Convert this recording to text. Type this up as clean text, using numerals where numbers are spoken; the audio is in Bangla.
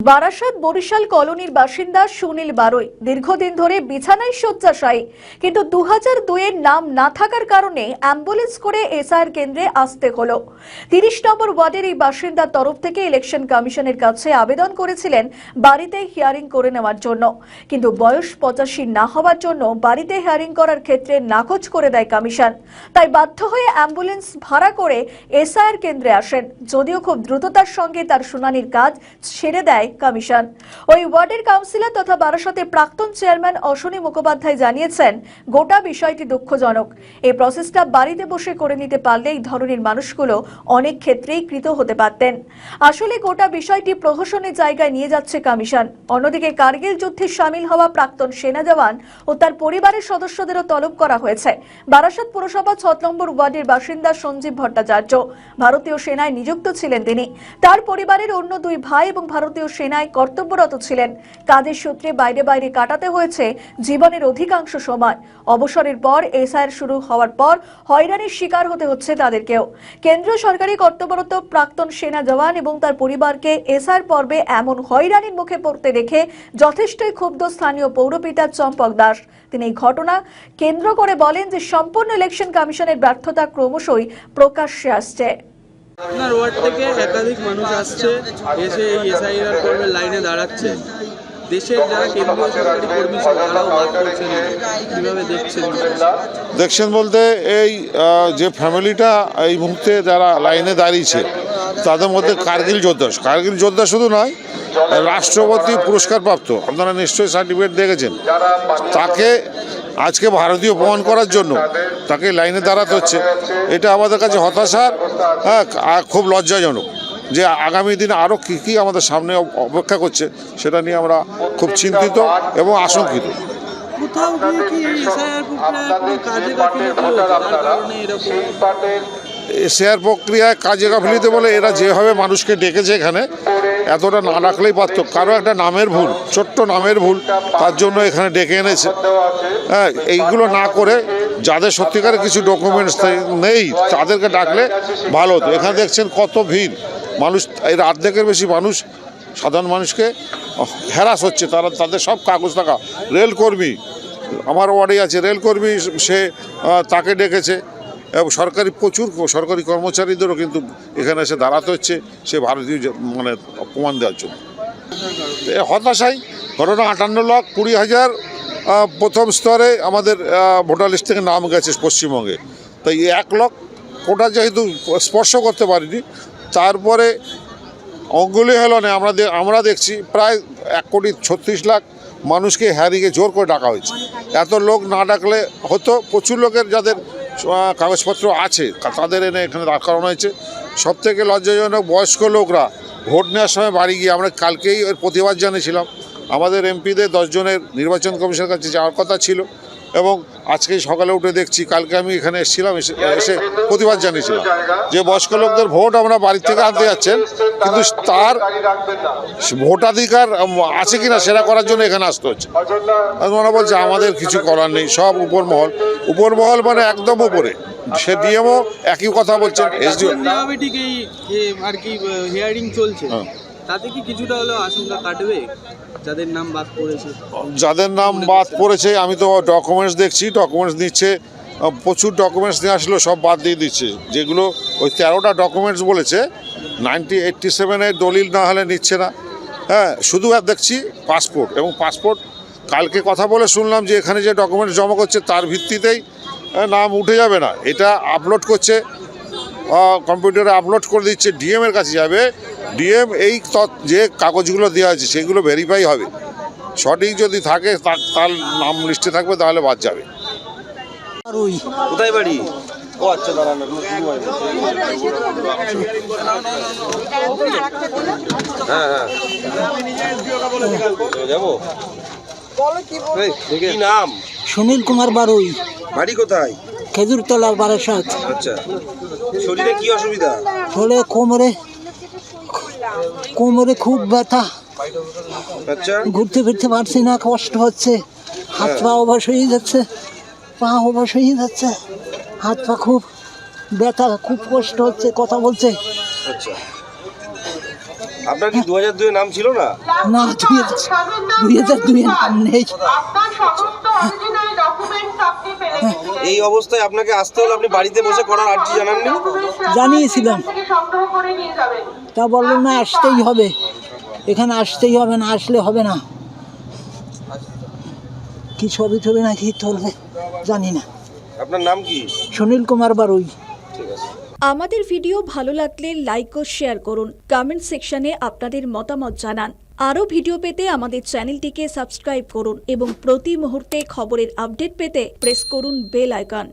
বারাসাত বরিশাল কলোনির বাসিন্দা সুনীল বারোই দীর্ঘদিন ধরে বিছানায় শয্যাশায়ী, কিন্তু 2002-এর নাম না থাকার কারণে অ্যাম্বুলেন্স করে এসআইআর কেন্দ্রে আসতে হলো। 30 নম্বর ওয়ার্ডের এই বাসিন্দার তরফ থেকে ইলেকশন কমিশনের কাছে আবেদন করেছিলেন বাড়িতে হিয়ারিং করে নেওয়ার জন্য, কিন্তু বয়স 85 না হওয়ার জন্য বাড়িতে হিয়ারিং করার ক্ষেত্রে নাকচ করে দেয় কমিশন। তাই বাধ্য হয়ে অ্যাম্বুলেন্স ভাড়া করে এসআইআর কেন্দ্রে আসেন, যদিও খুব দ্রুততার সঙ্গে তার শুনানির কাজ ছেড়ে দেয় কমিশন। ওই ওয়ার্ডের কাউন্সিলর তথা বারাসতের প্রাক্তন চেয়ারম্যান অশ্বনী মুখোপাধ্যায় জানিয়েছেন, গোটা বিষয়টি দুঃখজনক। এই প্রসেসটা বাড়িতে বসে করে নিতে পারলে এই ধরনের মানুষগুলো অনেক ক্ষেত্রেই কৃত হতে পারতেন। আসলে গোটা বিষয়টি প্রহসনের জায়গায় নিয়ে যাচ্ছে কমিশন। অন্যদিকে কার্গিল যুদ্ধে সামিল হওয়া প্রাক্তন সেনা জওয়ান ও তার পরিবারের সদস্যদেরও তলব করা হয়েছে। বারাসত পুরসভা 6 নম্বর ওয়ার্ডের বাসিন্দা সঞ্জীব ভট্টাচার্য ভারতীয় সেনায় নিযুক্ত ছিলেন। তিনি তার পরিবারের অন্য 2 ভাই এবং ভারতীয় সেনায় কর্তব্যরত ছিলেন। কাজের সূত্রে বাইরে বাইরে কাটাতে হয়েছে জীবনের অধিকাংশ সময়। অবসরের পর এসআইআর শুরু হওয়ার পর হয়রানির শিকার হতে হচ্ছে তাদেরকেও। কেন্দ্রীয় সরকারি কর্তব্যরত প্রাক্তন সেনা জওয়ান এবং তার পরিবারকে এসআইআর পর্বে এমন হয়রানির মুখে পড়তে দেখে যথেষ্টই ক্ষুব্ধ স্থানীয় পৌরপিতা চম্পক দাস। তিনি এই ঘটনা কেন্দ্র করে বলেন যে সম্পূর্ণ ইলেকশন কমিশনের ব্যর্থতা ক্রমশই প্রকাশ্যে আসছে। আপনার ওয়ার্ড থেকে একাধিক মানুষ আসছে, এসে এই এসআইআর কর্মের লাইনে দাঁড়াচ্ছে। দেশের যারা কেন্দ্রীয় সরকারি কর্মী তারাও বাদ করছেন, কিভাবে দেখছেন বলতে এই যে ফ্যামিলিটা এই মুহূর্তে যারা লাইনে দাঁড়িয়েছে তাদের মধ্যে কার্গিল যোদ্ধা শুধু নয়, রাষ্ট্রপতি পুরস্কার প্রাপ্ত, আপনারা নিশ্চয়ই সার্টিফিকেট দেখেছেন, তাকে আজকে ভারতীয় প্রমাণ করার জন্য তাকে লাইনে দাঁড়াতে হচ্ছে। এটা আমাদের কাছে হতাশার, খুব লজ্জাজনক যে আগামী দিনে আরও কী কী আমাদের সামনে অপেক্ষা করছে সেটা নিয়ে আমরা খুব চিন্তিত এবং আশঙ্কিত। এসআইআর প্রক্রিয়ায় কাজে গাফিলতি বলে এরা যেভাবে মানুষকে ডেকেছে এখানে, এতটা না ডাকলেই পারত। কারো একটা নামের ভুল, ছোট্ট নামের ভুল, তার জন্য এখানে ডেকে এনেছে। এইগুলো না করে যাদের সত্যিকারে কিছু ডকুমেন্টস নেই তাদেরকে ডাকলে ভালো হতো। এখানে দেখছেন কত ভিড় মানুষ, এর অর্ধেকের বেশি মানুষ, সাধারণ মানুষকে হ্যারাস হচ্ছে। তাদের সব কাগজ থাকা রেল কর্মী, আমার ওয়ার্ডে আছে রেল কর্মী, সে তাকে ডেকেছে এবং প্রচুর সরকারি কর্মচারীদেরও কিন্তু এখানে এসে দাঁড়াতে হচ্ছে সে ভারতীয় প্রমাণ দেওয়ার জন্য। হতাশাই ঘটনা। 58,20,000 প্রথম স্তরে আমাদের ভোটার লিস্ট থেকে নাম গেছে পশ্চিমবঙ্গে, তাই 1 লক্ষ কোটা যেহেতু স্পর্শ করতে পারিনি, তারপরে অঙ্গুলি হলো না। আমরা দেখছি প্রায় 1,36,00,000 মানুষকে হ্যারিংয়ে জোর করে ডাকা হয়েছে। এত লোক না ডাকলে হতো, প্রচুর লোকের যাদের কাগজপত্র আছে তাদের এনে এখানে দাঁড় করানো হয়েছে। সবথেকে লজ্জাজনক, বয়স্ক লোকরা ভোট নেওয়ার সময় বাড়ি গিয়ে, আমরা কালকেই এর প্রতিবাদ জানিয়েছিলাম, আমাদের এমপিদের 10 জনের নির্বাচন কমিশনের কাছে যাওয়ার কথা ছিল এবং আজকে সকালে উঠে দেখছি, কালকে আমি এখানে এসেছিলাম, এসে প্রতিবাদ জানিয়েছিলাম যে বয়স্ক লোকদের ভোট আমরা বাড়ি থেকে আনতে যাচ্ছেন, কিন্তু তার ভোটাধিকার আছে কিনা সেটা করার জন্য এখানে আসতে হচ্ছে। ওনারা বলছে আমাদের কিছু করার নেই, সব উপরমহল মানে একদম উপরে, সে ডিএমও একই কথা বলছেন। হিয়ারিং চলছে, তাতে কি কিছুটা হলেও আশঙ্কা কাটবে? যাদের নাম বাদ পড়েছে আমি তো ডকুমেন্টস দেখছি, ডকুমেন্টস নিচ্ছে, প্রচুর ডকুমেন্টস নিয়ে আসলেও সব বাদ দিয়ে দিচ্ছে। যেগুলো ওই 13টা ডকুমেন্টস বলেছে, 1987-এর দলিল না হলে নিচ্ছে না। শুধু আর দেখছি পাসপোর্ট, এবং পাসপোর্ট কালকে কথা বলে শুনলাম যে এখানে যে ডকুমেন্টস জমা করছে তার ভিত্তিতেই নাম উঠে যাবে না, এটা আপলোড করছে, কম্পিউটারে আপলোড করে দিচ্ছে, ডিএমের কাছে যাবে। ডিএম এই যে কাগজগুলো দেওয়া আছে সেগুলো ভেরিফাই হবে, সঠিক যদি থাকে তার নাম লিস্টে থাকবে, তাহলে বাদ যাবে। কোথায় বাড়ি? ও আচ্ছা, দাঁড়ানো যাবো। কি নাম? সুনীল কুমার বারুই। বাড়ি কোথায়? খেজুরতলা, বারাসাত। আচ্ছা, শরীরে কি অসুবিধা? শরীরে কোমরে খুব ব্যথা। আচ্ছা, ঘুরতে ফিরতে পারছি না, কষ্ট হচ্ছে, হাত পা অবশ হয়ে যাচ্ছে, হাত পা খুব ব্যথা, খুব কষ্ট হচ্ছে, কথা বলছে। আচ্ছা, আপনার কি 2002 নাম ছিল না? না 2002 নাম নেই। এই অবস্থায় আপনাকে আসতে হলো, আপনি বাড়িতে বসে করার আর্জি জানাননি? জানিয়েছিলাম, তা বললাম না আসতেই হবে, এখানে আসতেই হবে, না আসলে হবে না। কি ছবি টবি নাকি তুলবে জানি না। আপনার নাম কি? সুনীল কুমার বারুই। আমাদের ভিডিও ভালো লাগলে লাইক ও শেয়ার করুন, কমেন্ট সেকশনে আপনাদের মতামত জানান। আরও ভিডিও পেতে আমাদের চ্যানেলটিকে সাবস্ক্রাইব করুন এবং প্রতি মুহূর্তে খবরের আপডেট পেতে প্রেস করুন বেল আইকন।